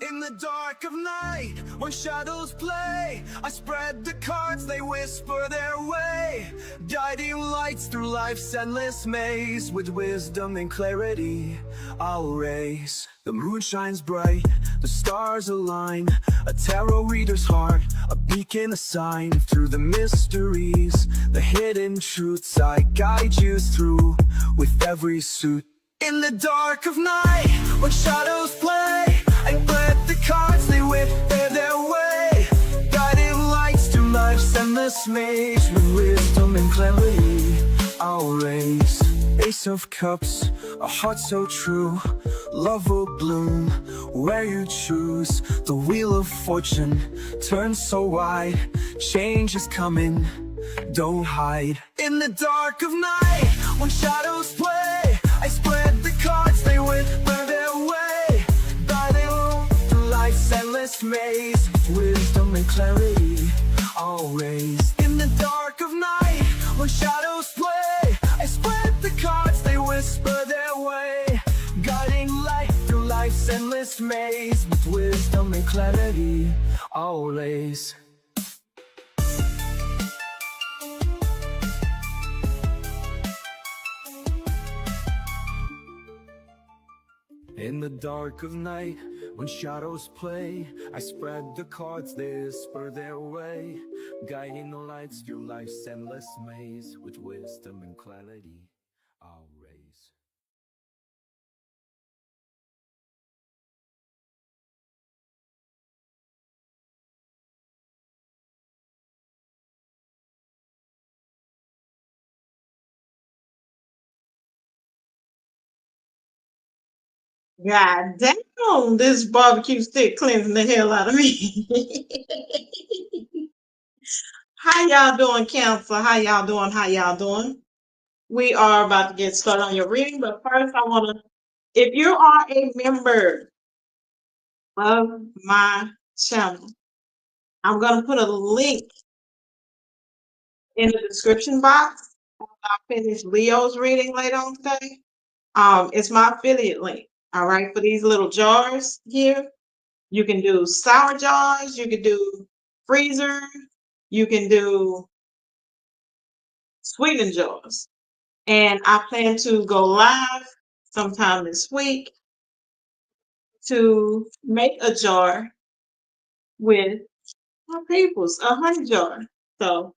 In the dark of night, when shadows play, I spread the cards, they whisper their way, guiding lights through life's endless maze. With wisdom and clarity, I'll raise. The moon shines bright, the stars align, a tarot reader's heart, a beacon, a sign. Through the mysteries, the hidden truths, I guide you through with every suit. In the dark of night, when shadows play, I play the cards, they whisper their way, guiding lights through life's endless maze. With wisdom and clarity, I'll raise. Ace of Cups, a heart so true, love will bloom where you choose. The wheel of fortune turns so wide, change is coming, don't hide. In the dark of night, when shadows play, I spread the cards, they whisper their way, guiding through life's endless maze. Wisdom and clarity, I'll raise. In the dark of night, when shadows play, I spread the cards, they whisper their way, guiding light through life's endless maze. With wisdom and clarity, I'll raise. In the dark of night, when shadows play, I spread the cards, they whisper their way, guiding the lights through life's endless maze. With wisdom and clarity, I'll raise. God damn, this barbecue stick cleansing the hell out of me. How y'all doing, Cancer? How y'all doing? How y'all doing? We are about to get started on your reading, but first I want to, if you are a member of my channel, I'm going to put a link in the description box. I'll finish Leo's reading later on today. It's my affiliate link. All right, for these little jars here, you can do sour jars, you can do freezer, you can do sweetened jars. And I plan to go live sometime this week to make a jar with my peoples, a honey jar. So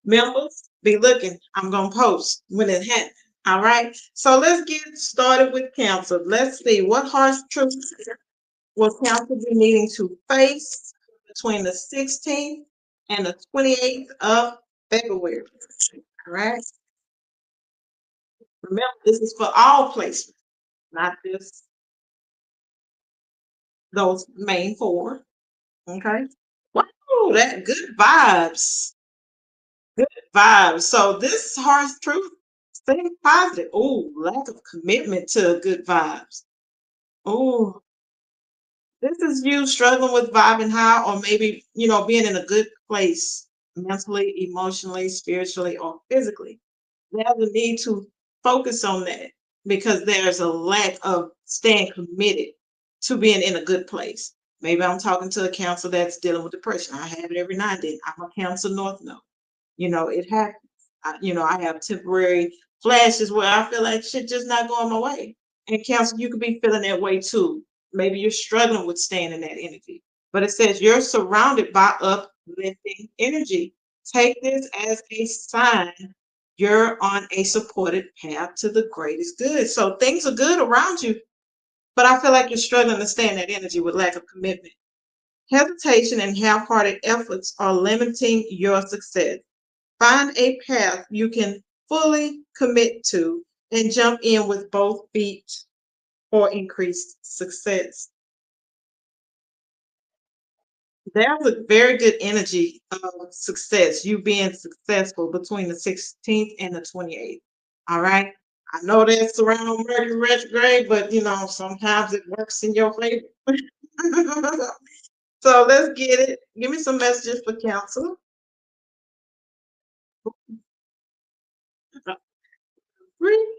members, be looking. I'm gonna post when it happens. All right. So let's get started with Cancer. Let's see what harsh truths will Cancer be needing to face between the 16th and the 28th of February. All right. Remember, this is for all placements, not just those main four. Okay. Wow, that good vibes. Good vibes. So this harsh truth, stay positive. Oh, lack of commitment to good vibes. Oh, this is you struggling with vibing high, or maybe being in a good place mentally, emotionally, spiritually, or physically. There's a need to focus on that because there's a lack of staying committed to being in a good place. Maybe I'm talking to a counselor that's dealing with depression. I have it every now and then. I'm a counselor North Node. It happens. I have temporary flashes where I feel like shit just not going my way. And counselor, you could be feeling that way too. Maybe you're struggling with staying in that energy. But it says you're surrounded by uplifting energy. Take this as a sign you're on a supported path to the greatest good. So things are good around you, but I feel like you're struggling to stay in that energy with lack of commitment. Hesitation and half-hearted efforts are limiting your success. Find a path you can fully commit to and jump in with both feet for increased success. There's a very good energy of success, you being successful between the 16th and the 28th. All right. I know that's around Mercury retrograde, but sometimes it works in your favor. So let's get it. Give me some messages for Cancer. Really?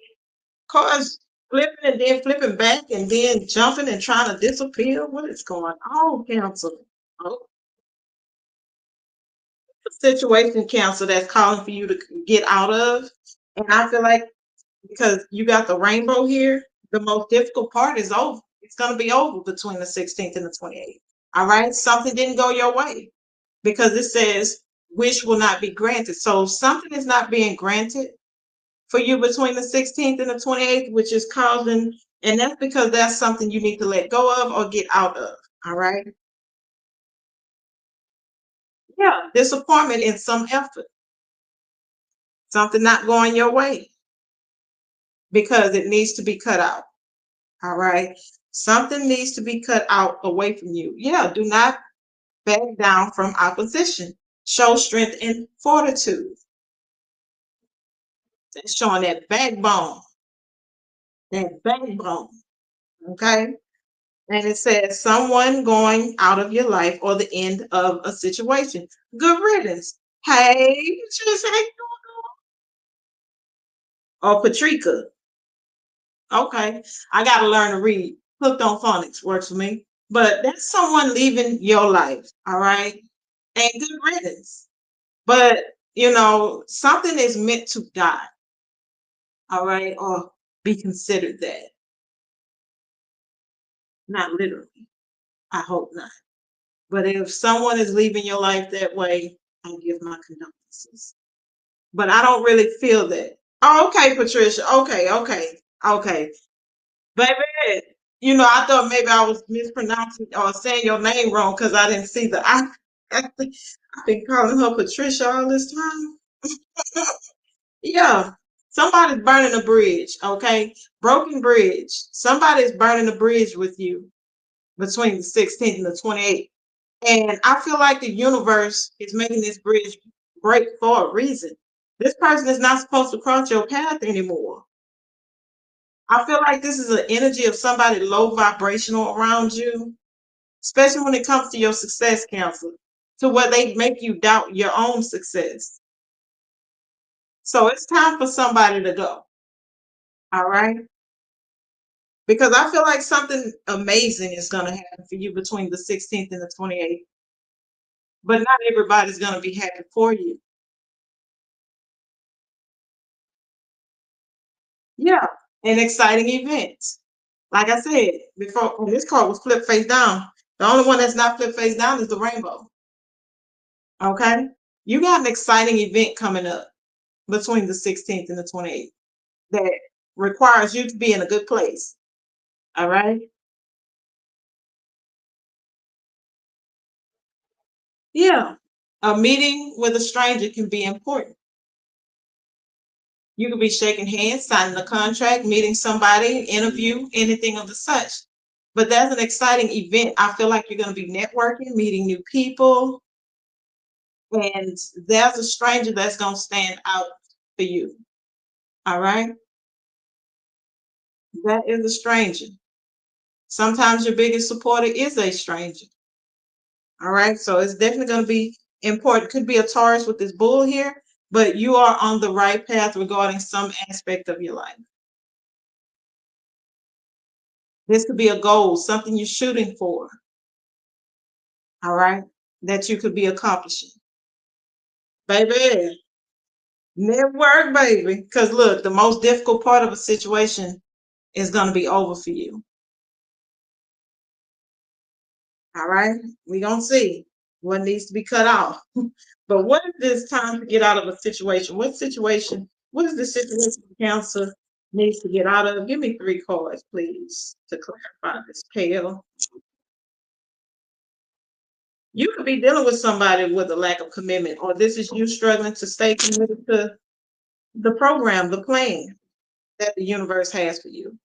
Cars flipping and then flipping back and then jumping and trying to disappear. What is going on, Cancer? Oh, situation, Cancer, that's calling for you to get out of. And I feel like because you got the rainbow here, the most difficult part is over. It's going to be over between the 16th and the 28th. All right. Something didn't go your way because it says wish will not be granted. So something is not being granted for you between the 16th and the 28th, which is causing, and that's because that's something you need to let go of or get out of. All right. Yeah. Disappointment in some effort, something not going your way because it needs to be cut out. All right. Something needs to be cut out away from you. Yeah. Do not back down from opposition. Show strength and fortitude. It's showing that backbone. That backbone. Okay. And it says someone going out of your life or the end of a situation. Good riddance. Hey, just hey, or Patrica. Okay. I gotta learn to read. Hooked on phonics works for me. But that's someone leaving your life. All right. And good riddance. But something is meant to die. All right, or be considered that. Not literally. I hope not. But if someone is leaving your life that way, I give my condolences. But I don't really feel that. Oh, okay, Patricia. Okay. Baby, I thought maybe I was mispronouncing or saying your name wrong because I didn't see the I. I've been calling her Patricia all this time. Yeah. Somebody's burning a bridge, okay? Broken bridge. Somebody's burning a bridge with you between the 16th and the 28th. And I feel like the universe is making this bridge break for a reason. This person is not supposed to cross your path anymore. I feel like this is an energy of somebody low vibrational around you, especially when it comes to your success, Cancer, to where they make you doubt your own success. So it's time for somebody to go. All right. Because I feel like something amazing is going to happen for you between the 16th and the 28th. But not everybody's going to be happy for you. Yeah, an exciting event. Like I said before, when this card was flipped face down, the only one that's not flipped face down is the rainbow. Okay? You got an exciting event coming up between the 16th and the 28th that requires you to be in a good place. All right? Yeah. A meeting with a stranger can be important. You could be shaking hands, signing a contract, meeting somebody, interview, anything of the such. But that's an exciting event. I feel like you're going to be networking, meeting new people, and there's a stranger that's going to stand out for you. All right? That is a stranger. Sometimes your biggest supporter is a stranger. All right? So it's definitely going to be important. Could be a Taurus with this bull here, but you are on the right path regarding some aspect of your life. This could be a goal, something you're shooting for. All right, that you could be accomplishing. Baby, network, baby. Because look, the most difficult part of a situation is going to be over for you. All right, we're going to see what needs to be cut off. But what if it's time to get out of a situation? What is the situation Cancer needs to get out of? Give me 3 cards, please, to clarify this pale. You could be dealing with somebody with a lack of commitment, or this is you struggling to stay committed to the program, the plan that the universe has for you.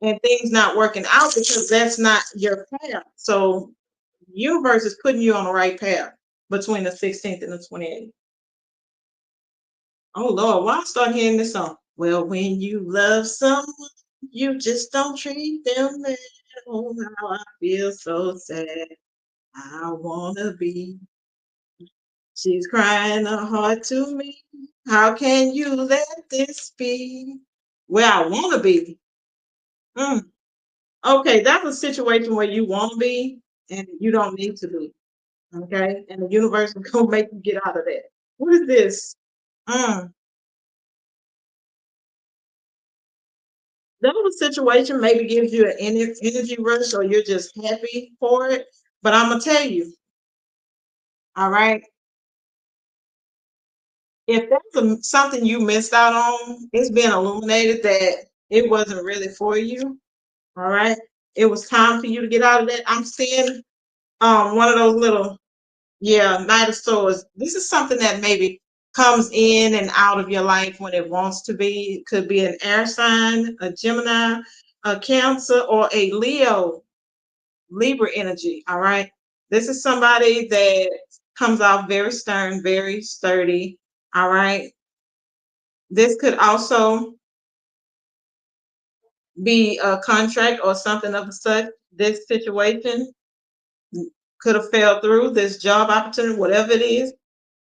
And things not working out because that's not your path. So universe is putting you on the right path between the 16th and the 28th. Oh Lord, why I start hearing this song? Well, when you love someone, you just don't treat them well. Oh, how I feel so sad. I wanna be. She's crying her heart to me. How can you let this be? where I want to be. Mm. Okay, that's a situation where you want to be and you don't need to be. Okay, and the universe is gonna make you get out of that. What is this? Mm. That was a situation maybe gives you an energy rush or you're just happy for it. But I'm gonna tell you, all right, if that's something you missed out on, it's been illuminated that it wasn't really for you. All right, it was time for you to get out of that. I'm seeing one of those little, yeah, Knight of Swords. This is something that maybe comes in and out of your life when it wants to be. It could be an air sign, a Gemini, a Cancer, or a Libra energy. All right. This is somebody that comes off very stern, very sturdy. All right. This could also be a contract or something of such. This situation could have fell through, this job opportunity, whatever it is,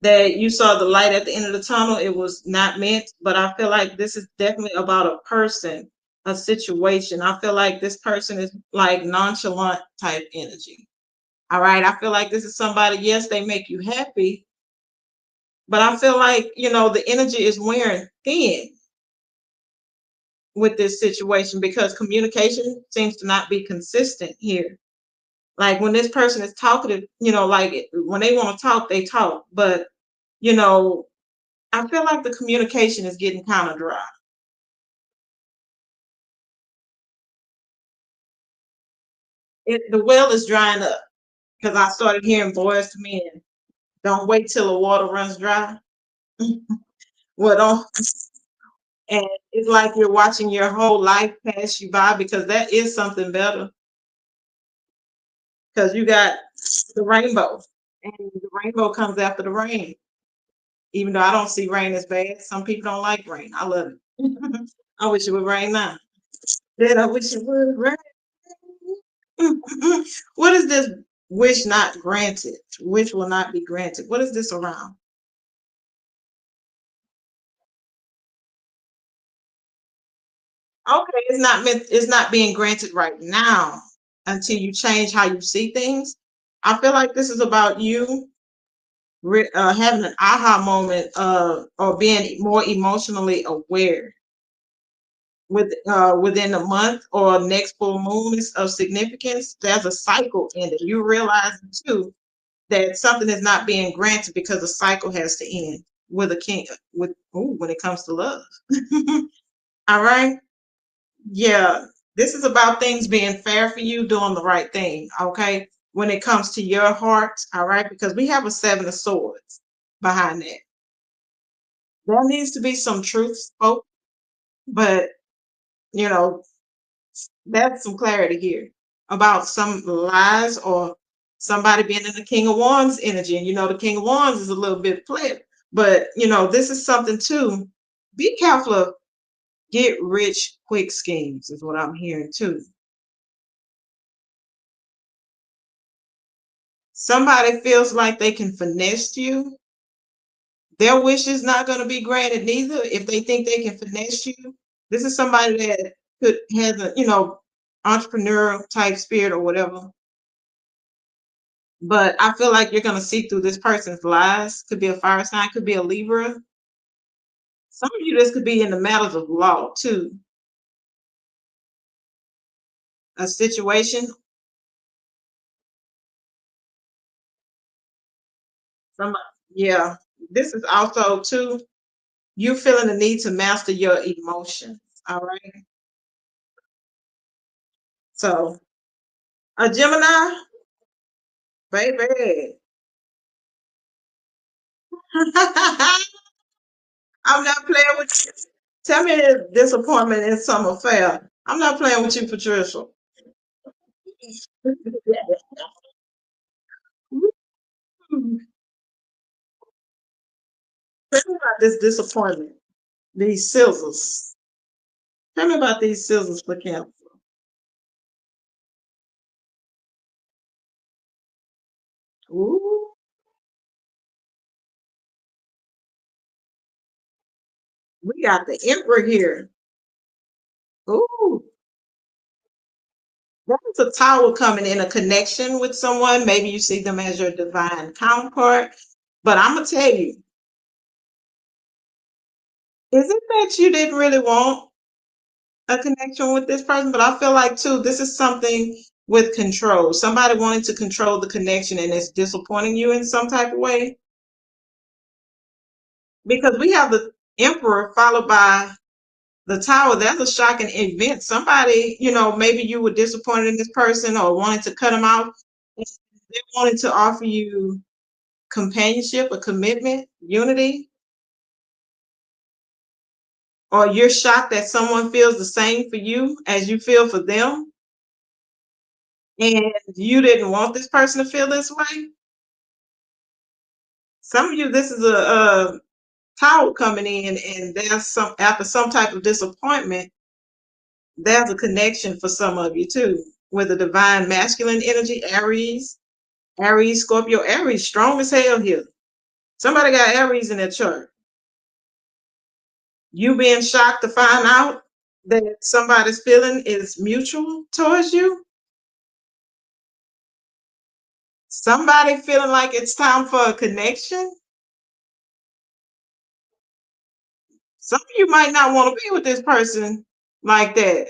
that you saw the light at the end of the tunnel. It was not meant, but I feel like this is definitely about a person, a situation. I feel like this person is like nonchalant type energy. All right. I feel like this is somebody, yes, they make you happy, but I feel like, the energy is wearing thin with this situation because communication seems to not be consistent here. Like when this person is talkative, like when they want to talk, they talk. But, you know, I feel like the communication is getting kind of dry. The well is drying up because I started hearing Boys to Men. Don't wait till the water runs dry. Well, don't. And it's like you're watching your whole life pass you by because that is something better. Because you got the rainbow, and the rainbow comes after the rain. Even though I don't see rain as bad, some people don't like rain. I love it. I wish it would rain now. Then I wish it would rain. What is this wish not granted? Wish will not be granted. What is this around? Okay, it's not being granted right now until you change how you see things. I feel like this is about you having an aha moment or being more emotionally aware within a month or next full moon is of significance. There's a cycle in it. You realize too that something is not being granted because the cycle has to end with a king when it comes to love. All right. Yeah, this is about things being fair for you, doing the right thing. Okay, when it comes to your heart, all right, because we have a Seven of Swords behind that. There needs to be some truth spoken, but you know, that's some clarity here about some lies or somebody being in the King of Wands energy. And the King of Wands is a little bit flip, but this is something too. Be careful of get rich quick schemes, is what I'm hearing too. Somebody feels like they can finesse you, their wish is not going to be granted neither if they think they can finesse you. This is somebody that has a entrepreneurial type spirit or whatever. But I feel like you're going to see through this person's lies. Could be a fire sign, could be a Libra. Some of you, this could be in the matters of law too. A situation. Some, yeah. This is also too you feeling the need to master your emotions. All right. So a Gemini, baby. I'm not playing with you. Tell me the disappointment in some affair. I'm not playing with you, Patricia. Tell me about this disappointment. These scissors. Tell me about these scissors for Cancer. Ooh, we got the Emperor here. Ooh, that's a tower coming in a connection with someone. Maybe you see them as your divine counterpart. But I'm gonna tell you, is it that you didn't really want a connection with this person? But I feel like too, this is something with control. Somebody wanting to control the connection and it's disappointing you in some type of way. Because we have the emperor followed by the tower. That's a shocking event. Somebody, maybe you were disappointed in this person or wanted to cut them out. They wanted to offer you companionship, a commitment, unity, or you're shocked that someone feels the same for you as you feel for them, and you didn't want this person to feel this way. Some of you, this is a tower coming in, and there's some after some type of disappointment, there's a connection for some of you too with a divine masculine energy, Aries, Scorpio, Aries, strong as hell here. Somebody got Aries in their chart. You being shocked to find out that somebody's feeling is mutual towards you. Somebody feeling like it's time for a connection. Some of you might not want to be with this person like that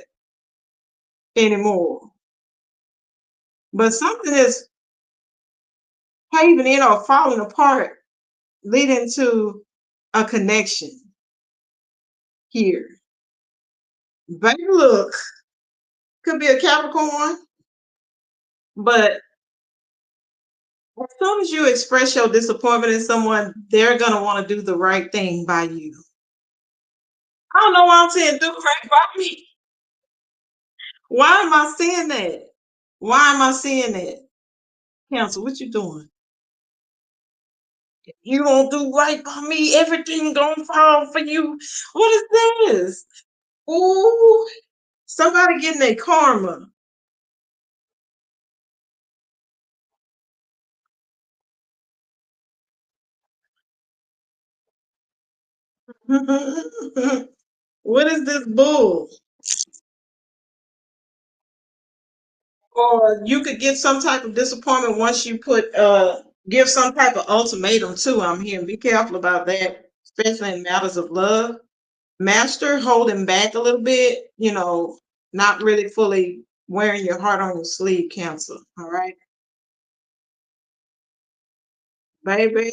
anymore. But something is caving in or falling apart, leading to a connection here. Baby, look, could be a Capricorn, but as soon as you express your disappointment in someone, they're going to want to do the right thing by you. I don't know why I'm saying do right by me. Why am I saying that? Why am I saying that? Cancer, what you doing? You don't do right by me, everything gonna fall for you. What is this? Ooh, somebody getting their karma. What is this bull? Or you could get some type of disappointment once you give some type of ultimatum too. I'm hearing be careful about that, especially in matters of love. Master holding back a little bit, not really fully wearing your heart on your sleeve, Cancer. All right, baby.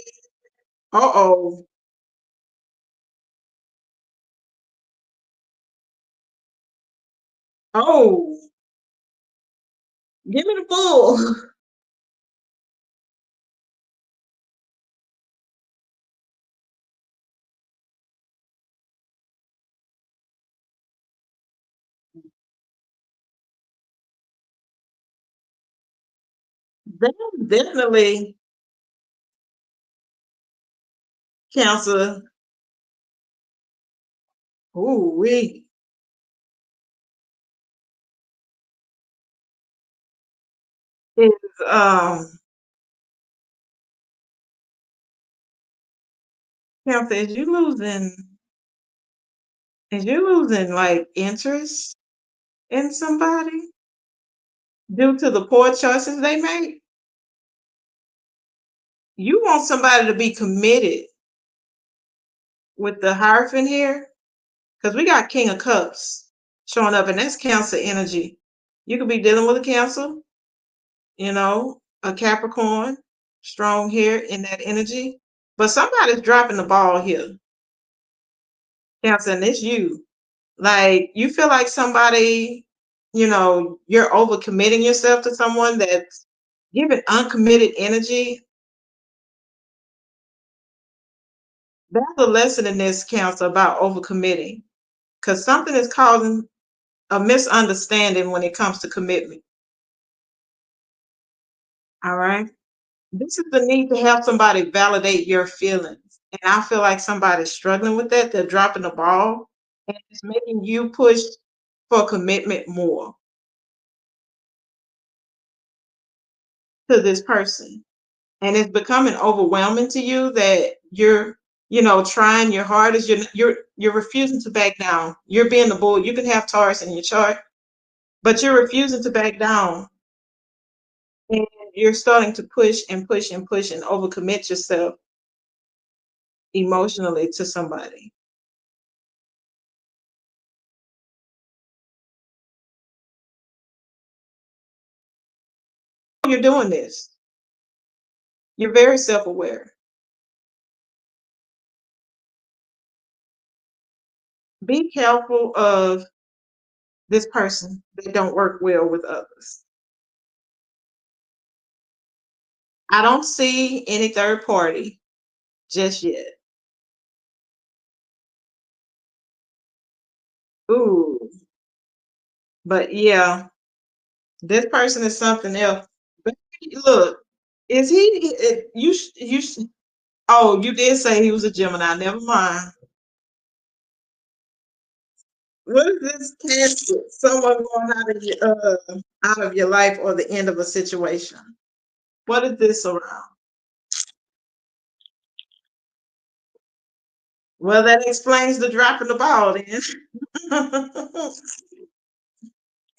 Uh-oh. Oh, give me the bull. That's definitely Cancer. Ooh, we is Cancer, is you losing like interest in somebody due to the poor choices they make? You want somebody to be committed with the Hierophant here, because we got King of Cups showing up, and that's Cancer energy. You could be dealing with a Cancer, a Capricorn, strong here in that energy. But somebody's dropping the ball here, Cancer, and it's you. Like you feel like somebody, you're overcommitting yourself to someone that's giving uncommitted energy. That's a lesson in this, Cancer, about overcommitting. Because something is causing a misunderstanding when it comes to commitment. All right. This is the need to have somebody validate your feelings. And I feel like somebody's struggling with that. They're dropping the ball and it's making you push for commitment more to this person. And it's becoming overwhelming to you that you're you know, trying your hardest. You're refusing to back down. You're being the bull. You can have Taurus in your chart, but you're refusing to back down. And you're starting to push and push and push and overcommit yourself emotionally to somebody. You're doing this. You're very self-aware. Be careful of this person that don't work well with others. I don't see any third party just yet. Ooh, but yeah, this person is something else. But look, is he? Oh, you did say he was a Gemini. Never mind. What is this casket? Someone going out of your life or the end of a situation. What is this around? Well, that explains the dropping the ball then.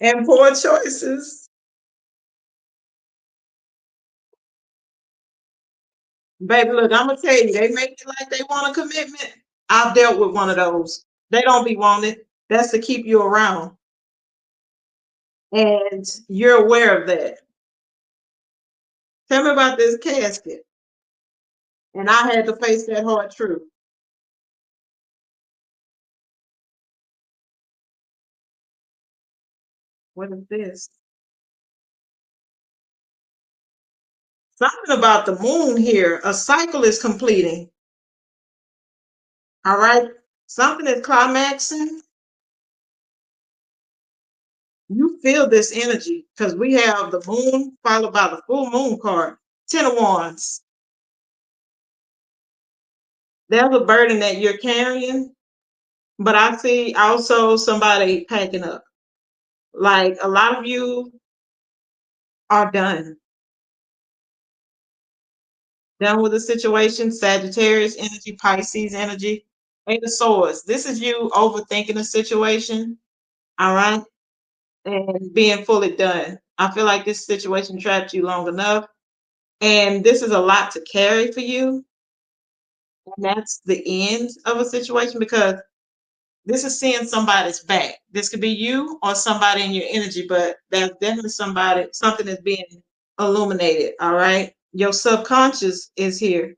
And poor choices. Baby, look, I'm gonna tell you, they make it like they want a commitment. I've dealt with one of those. They don't be wanted. That's to keep you around. And you're aware of that. Tell me about this casket. And I had to face that hard truth. What is this? Something about the moon here. A cycle is completing. All right. Something is climaxing. You feel this energy because we have the moon followed by the full moon card. 10 of Wands. There's a burden that you're carrying, but I see also somebody packing up. Like a lot of you are done. Done with the situation. Sagittarius energy, Pisces energy, Eight of Swords. This is you overthinking the situation. All right. And being fully done. I feel like this situation trapped you long enough. And this is a lot to carry for you. And that's the end of a situation because this is seeing somebody's back. This could be you or somebody in your energy, but there's definitely something that's being illuminated. All right. Your subconscious is here.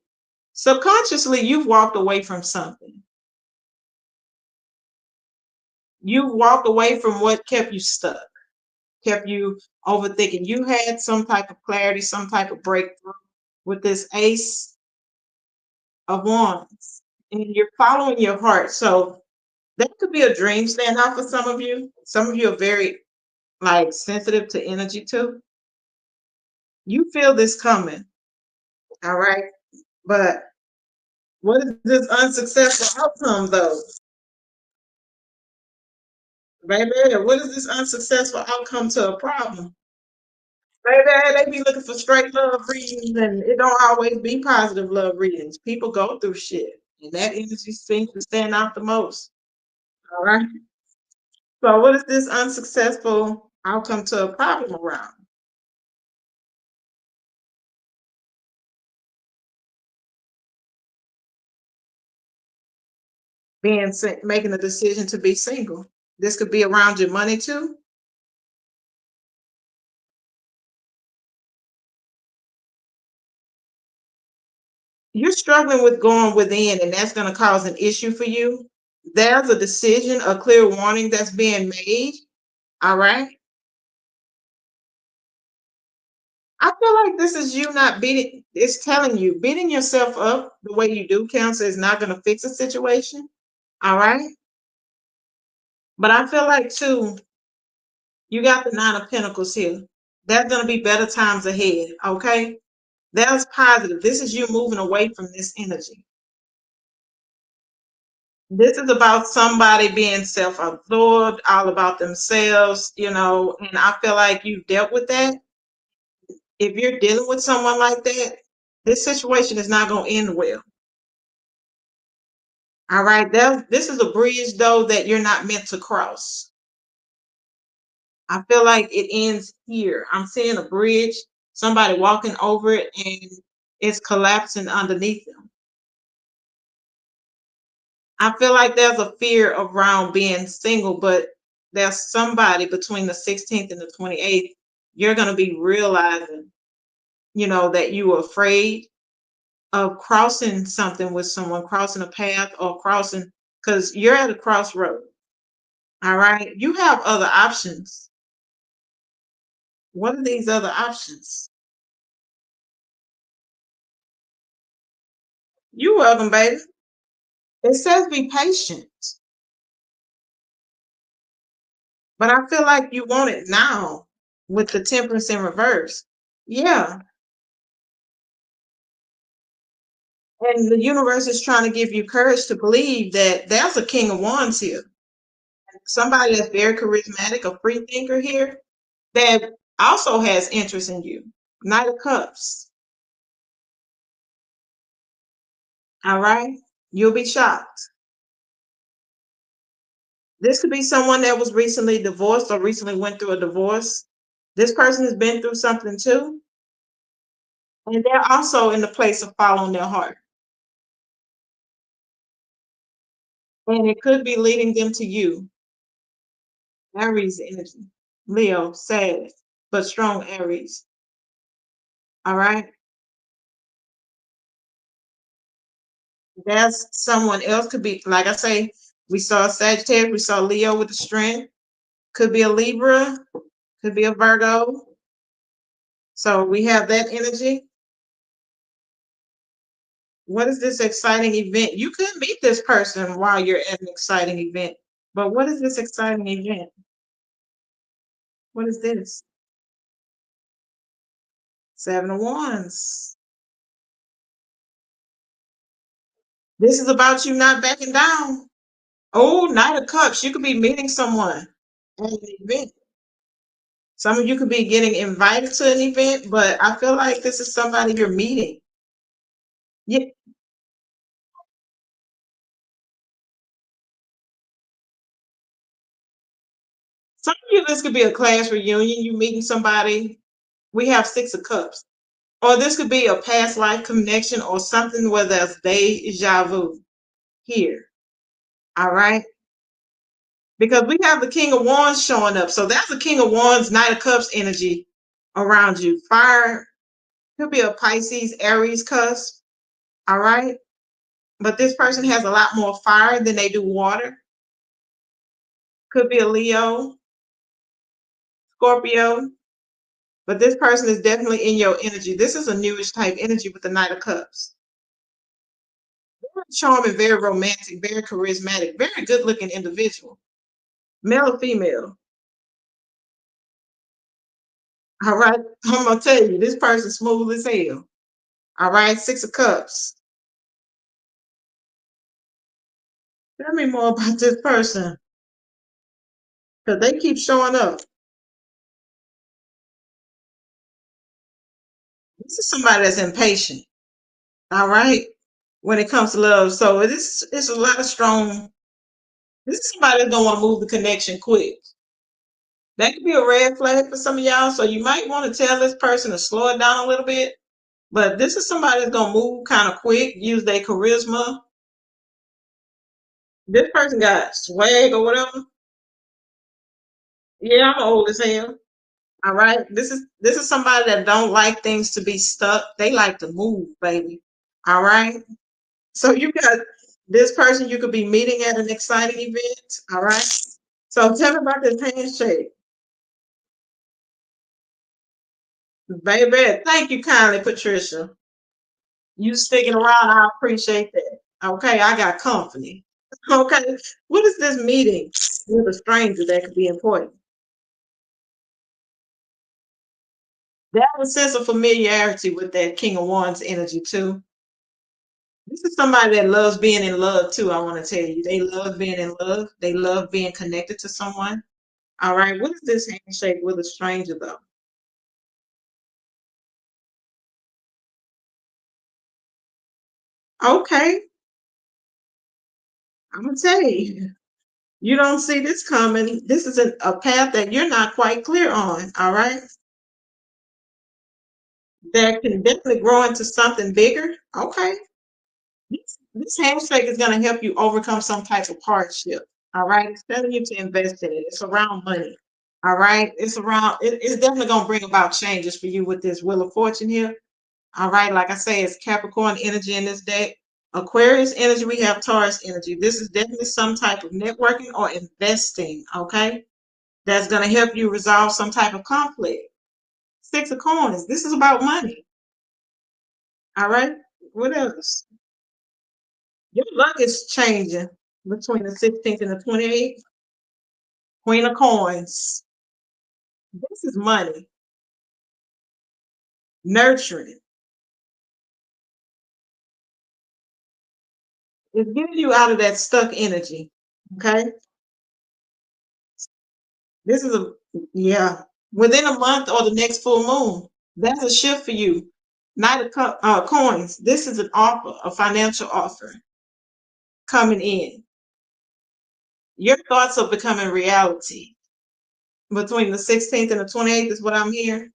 Subconsciously, you've walked away from something. You walked away from what kept you stuck, kept you overthinking. You had some type of clarity, some type of breakthrough with this Ace of Wands, and you're following your heart. So that could be a dream stand out for some of you. Some of you are very like sensitive to energy too. You feel this coming, all right? But what is this unsuccessful outcome though? Baby, what is this unsuccessful outcome to a problem? Baby, they be looking for straight love readings, and it don't always be positive love readings. People go through shit, and that energy seems to stand out the most. All right. So, what is this unsuccessful outcome to a problem around? Making a decision to be single. This could be around your money too. You're struggling with going within, and that's going to cause an issue for you. There's a decision, a clear warning that's being made. All right. I feel like this is you not beating, it's telling you beating yourself up the way you do, Cancer, is not going to fix a situation. All right. But I feel like, too, you got the Nine of Pentacles here. There's going to be better times ahead. Okay. That's positive. This is you moving away from this energy. This is about somebody being self-absorbed, all about themselves, you know, and I feel like you've dealt with that. If you're dealing with someone like that, this situation is not going to end well. All right. This is a bridge, though, that you're not meant to cross. I feel like it ends here. I'm seeing a bridge, somebody walking over it, and it's collapsing underneath them. I feel like there's a fear around being single, but there's somebody between the 16th and the 28th. You're going to be realizing, that you were afraid of crossing something with someone, crossing a path or crossing, because you're at a crossroad. All right. You have other options. What are these other options? You're welcome, baby. It says be patient, but I feel like you want it now with the temperance in reverse. Yeah. And the universe is trying to give you courage to believe that there's a king of wands here. Somebody that's very charismatic, a free thinker here, that also has interest in you. Knight of Cups. All right. You'll be shocked. This could be someone that was recently divorced or recently went through a divorce. This person has been through something too. And they're also in the place of following their heart. And it could be leading them to you. Aries energy. Leo, sad, but strong Aries. All right. That's someone else. Could be, like I say, we saw Sagittarius, we saw Leo with the strength. Could be a Libra, could be a Virgo. So we have that energy. What is this exciting event? You could meet this person while you're at an exciting event. But what is this exciting event? What is this? Seven of Wands. This is about you not backing down. Oh, Knight of Cups. You could be meeting someone at an event. Some of you could be getting invited to an event, but I feel like this is somebody you're meeting. Yeah. Some of you, this could be a class reunion. You meeting somebody. We have Six of Cups. Or this could be a past life connection or something where there's deja vu here. All right. Because we have the King of Wands showing up. So that's the King of Wands, Knight of Cups energy around you. Fire could be a Pisces, Aries cusp. All right. But this person has a lot more fire than they do water. Could be a Leo, Scorpio. But this person is definitely in your energy. This is a newish type energy with the Knight of Cups. Very charming, very romantic, very charismatic, very good looking individual. Male or female. All right. I'm going to tell you, this person's smooth as hell. All right. Six of Cups. Tell me more about this person because they keep showing up. This is somebody that's impatient. All right. When it comes to love. So it's a lot of strong. This is somebody that's going to want to move the connection quick. That could be a red flag for some of y'all. So you might want to tell this person to slow it down a little bit. But this is somebody that's going to move kind of quick, use their charisma. This person got swag or whatever. Yeah, I'm old as hell. All right. This is somebody that don't like things to be stuck. They like to move, baby. All right. So you got this person you could be meeting at an exciting event. All right. So tell me about this handshake. Baby, thank you kindly, Patricia. You sticking around, I appreciate that. Okay, I got company. Okay. What is this meeting with a stranger that could be important? That was a sense of familiarity with that King of Wands energy too. This is somebody that loves being in love too. I want to tell you, they love being in love. They love being connected to someone. All right, what is this handshake with a stranger though? Okay, I'm gonna tell you, you don't see this coming. This is a path that you're not quite clear on. All right, that can definitely grow into something bigger. Okay, this handshake is gonna help you overcome some type of hardship. All right, it's telling you to invest in it. It's around money. All right, it's around. It's definitely gonna bring about changes for you with this Wheel of Fortune here. All right, like I say, it's Capricorn energy in this deck. Aquarius energy, we have Taurus energy. This is definitely some type of networking or investing, okay? That's going to help you resolve some type of conflict. Six of Coins, this is about money. All right, what else? Your luck is changing between the 16th and the 28th. Queen of Coins, this is money, nurturing. It's getting you out of that stuck energy, okay? This is yeah, within a month or the next full moon. That's a shift for you. Knight of Coins. This is an offer, a financial offer coming in. Your thoughts are becoming reality. Between the 16th and the 28th is what I'm hearing.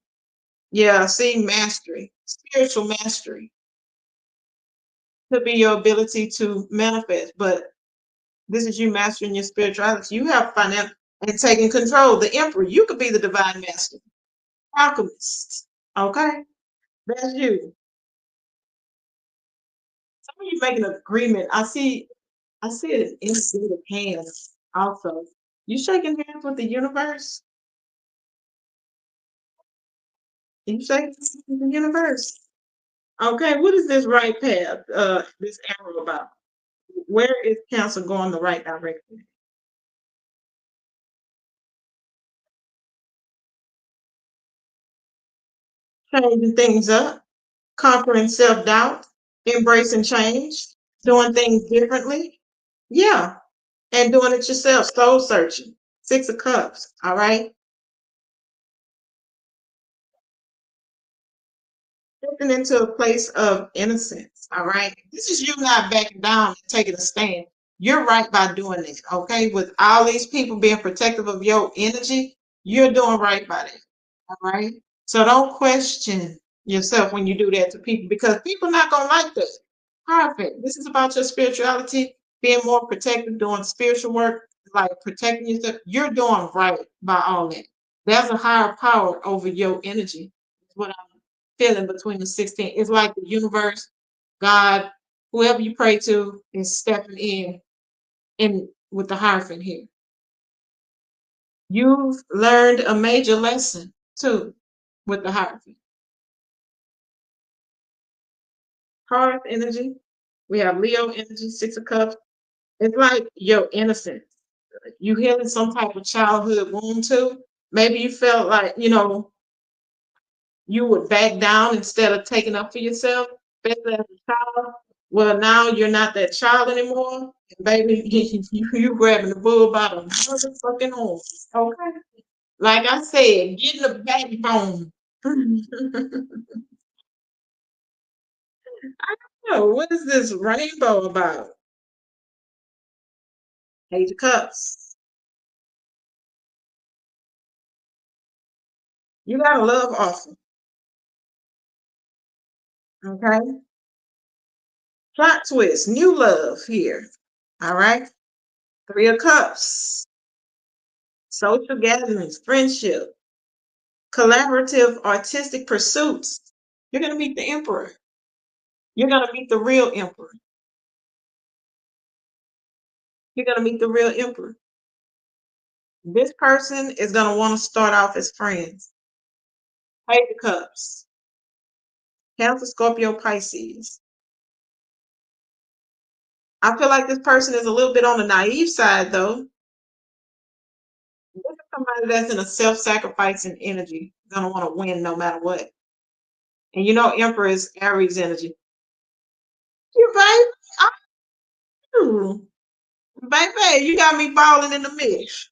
Yeah, see, mastery, spiritual mastery could be your ability to manifest, but this is you mastering your spirituality. You have financial and taking control. The emperor, you could be the divine master, alchemist. Okay, that's you. Some of you making an agreement. I see it in state of hands also. You shaking hands with the universe? You shaking hands with the universe? Okay, what is this right path? This arrow about? Where is Cancer going the right direction? Changing things up, conquering self-doubt, embracing change, doing things differently. Yeah, and doing it yourself, soul searching. Six of Cups, all right? Stepping into a place of innocence. All right. This is you not backing down and taking a stand. You're right by doing this. Okay. With all these people being protective of your energy, you're doing right by that. All right. So don't question yourself when you do that to people because people not gonna like that. Perfect. This is about your spirituality, being more protective, doing spiritual work, like protecting yourself. You're doing right by all that. There's a higher power over your energy. Is what I'm feeling between the 16. It's like the universe, God, whoever you pray to is stepping in with the Hierophant here. You've learned a major lesson too with the Hierophant. Hearth energy. We have Leo energy, Six of Cups. It's like your innocence. You healing some type of childhood wound too. Maybe you felt like, you would back down instead of taking up for yourself, especially as a child. Well, now you're not that child anymore. And baby, you grabbing the bull by the motherfucking horn. Okay. Like I said, getting the backbone. I don't know. What is this rainbow about? Page of Cups. You got a love offer. Okay. Plot twist. New love here. All right. Three of Cups. Social gatherings, friendship, collaborative artistic pursuits. You're going to meet the emperor. You're going to meet the real emperor. You're going to meet the real emperor. This person is going to want to start off as friends. Page of Cups. Cancer, Scorpio, Pisces. I feel like this person is a little bit on the naive side, though. This is somebody that's in a self-sacrificing energy, going to want to win no matter what. And Emperor is Aries energy. You baby, I do. Baby, you got me balling in the mix.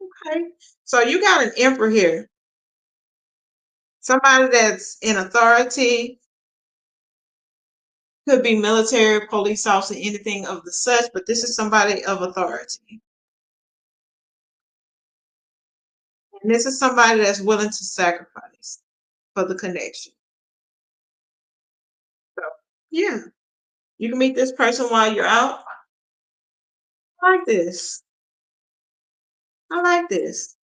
Okay. So you got an emperor here. Somebody that's in authority, Could be military, police officer, anything of the such, but this is somebody of authority. And this is somebody that's willing to sacrifice for the connection. So, yeah, you can meet this person while you're out. I like this. I like this.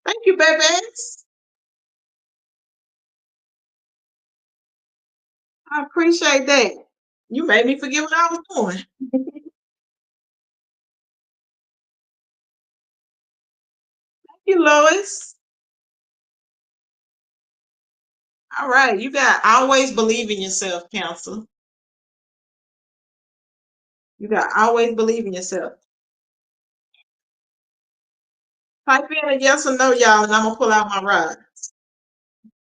Thank you, Vibez. I appreciate that. You made me forget what I was doing. Thank you, Lois. All right, you got always believe in yourself, Cancer. You got always believe in yourself. Type in a yes or no, y'all, and I'm gonna pull out my rod.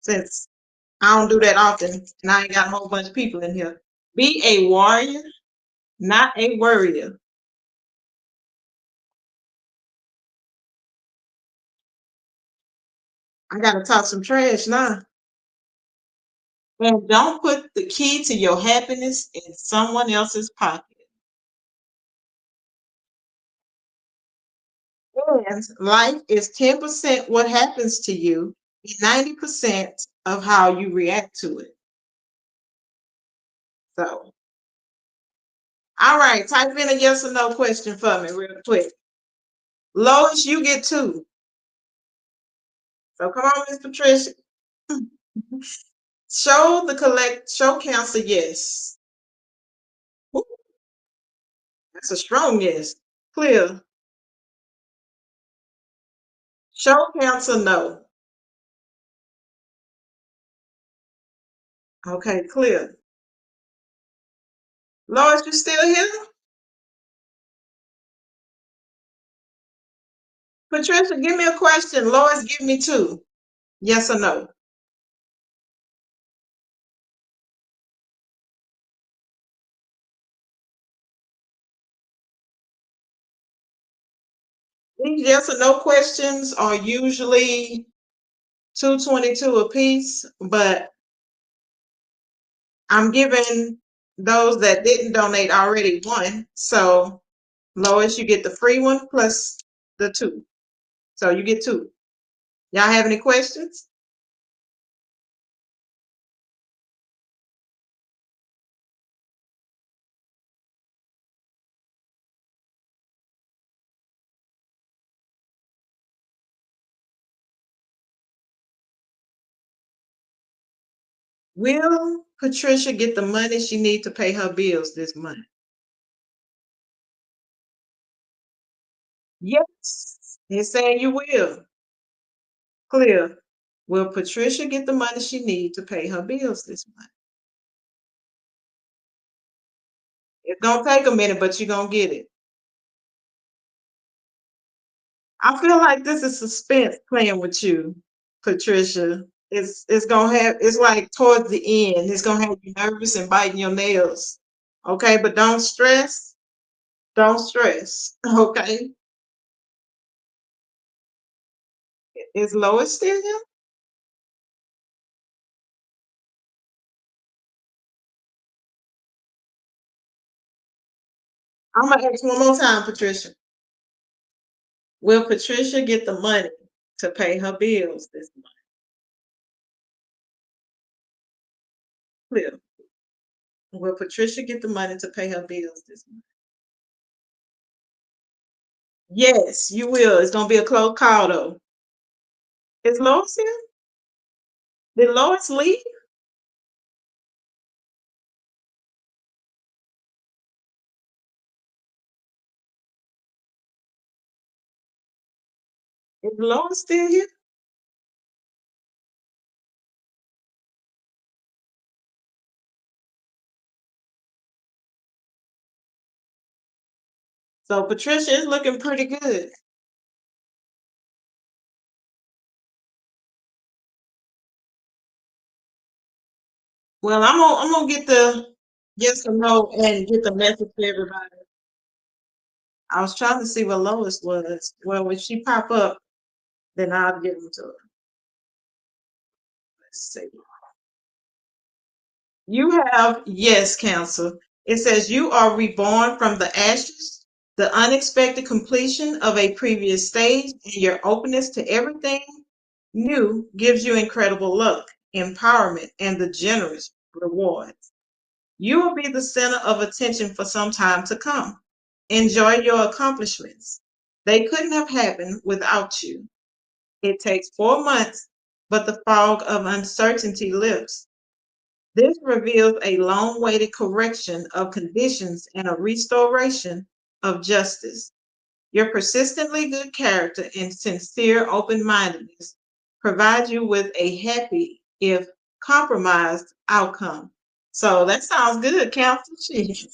Since I don't do that often, and I ain't got a whole bunch of people in here. Be a warrior, not a worrier. I gotta talk some trash now. And don't put the key to your happiness in someone else's pocket. And life is 10% what happens to you, 90% of how you react to it. So, all right, type in a yes or no question for me real quick. Lois, you get 2. So come on, Miss Patricia. Show Cancer yes. Ooh, that's a strong yes. Clear. Show Cancer no. Okay, clear. Lois, you still here? Patricia, give me a question. Lois, give me 2. Yes or no? These yes or no questions are usually $2.22 a piece, but I'm giving those that didn't donate already 1. So Lois, you get the free one plus the 2. So you get 2. Y'all have any questions? Will Patricia get the money she needs to pay her bills this month? Yes. It's saying you will. Clear. Will Patricia get the money she needs to pay her bills this month? It's gonna take a minute, but you're gonna get it. I feel like this is suspense playing with you, Patricia. It's gonna have it's like towards the end, it's gonna have you nervous and biting your nails. Okay, but don't stress. Don't stress. Okay. Is Lois still here? I'm gonna ask one more time, Patricia. Will Patricia get the money to pay her bills this month? Clear. Will Patricia get the money to pay her bills this month? Yes, you will. It's gonna be a close call though. Is Lois here? Did Lois leave? Is Lois still here? So Patricia is looking pretty good. Well, I'm gonna get the yes or no and get the message to everybody. I was trying to see where Lois was. Well, when she pop up, then I'll give them to her. Let's see. You have, yes, Cancer. It says you are reborn from the ashes, the unexpected completion of a previous stage, and your openness to everything new gives you incredible luck, empowerment, and the generous rewards. You will be the center of attention for some time to come. Enjoy your accomplishments. They couldn't have happened without you. It takes 4 months, but the fog of uncertainty lifts. This reveals a long-awaited correction of conditions and a restoration of justice. Your persistently good character and sincere open-mindedness provide you with a happy, if compromised, outcome. So that sounds good, Council. She.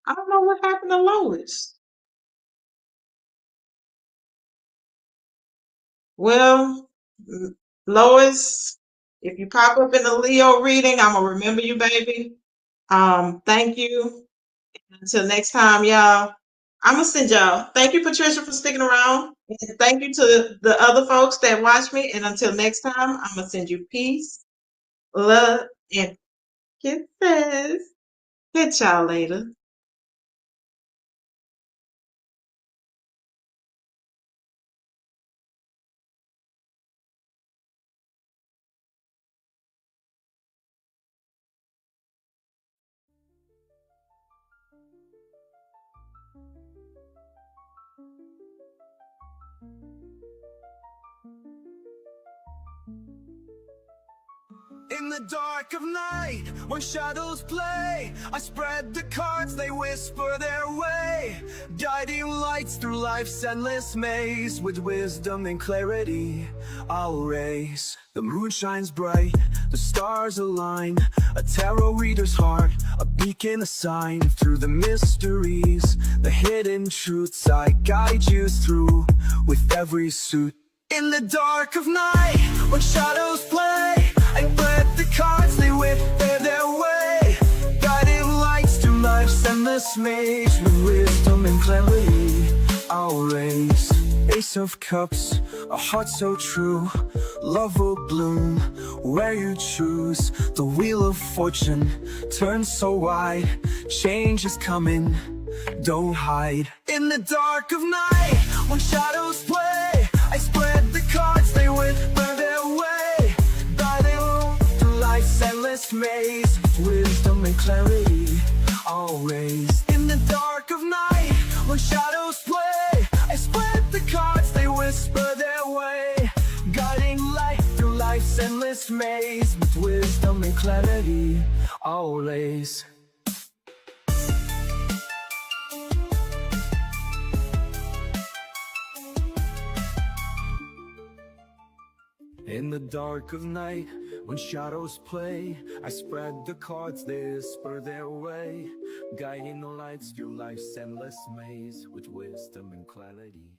I don't know what happened to Lois. Well, Lois, if you pop up in a Leo reading, I'm gonna remember you, baby. Thank you. Until next time, y'all. I'm gonna send y'all. Thank you, Patricia, for sticking around. And thank you to the other folks that watch me. And until next time, I'm gonna send you peace, love, and kisses. Catch y'all later. In the dark of night, when shadows play, I spread the cards, they whisper their way. Guiding lights through life's endless maze. With wisdom and clarity, I'll raise. The moon shines bright, the stars align. A tarot reader's heart, a beacon, a sign. Through the mysteries, the hidden truths, I guide you through with every suit. In the dark of night, when shadows play, I spread the cards, they whisper their way. Guiding lights to life's endless maze. With wisdom and clarity, I'll raise. Ace of Cups, a heart so true. Love will bloom where you choose. The wheel of fortune turns so wide. Change is coming, don't hide. In the dark of night, when shadows play, I spread the cards, they whisper their way. Guiding through life's endless maze. Wisdom and clarity, always. In the dark of night, when shadows play, I spread the cards, they whisper their way. Guiding light through life's endless maze. With wisdom and clarity, always. In the dark of night, when shadows play, I spread the cards, they whisper their way. Guiding the lights through life's endless maze. With wisdom and clarity.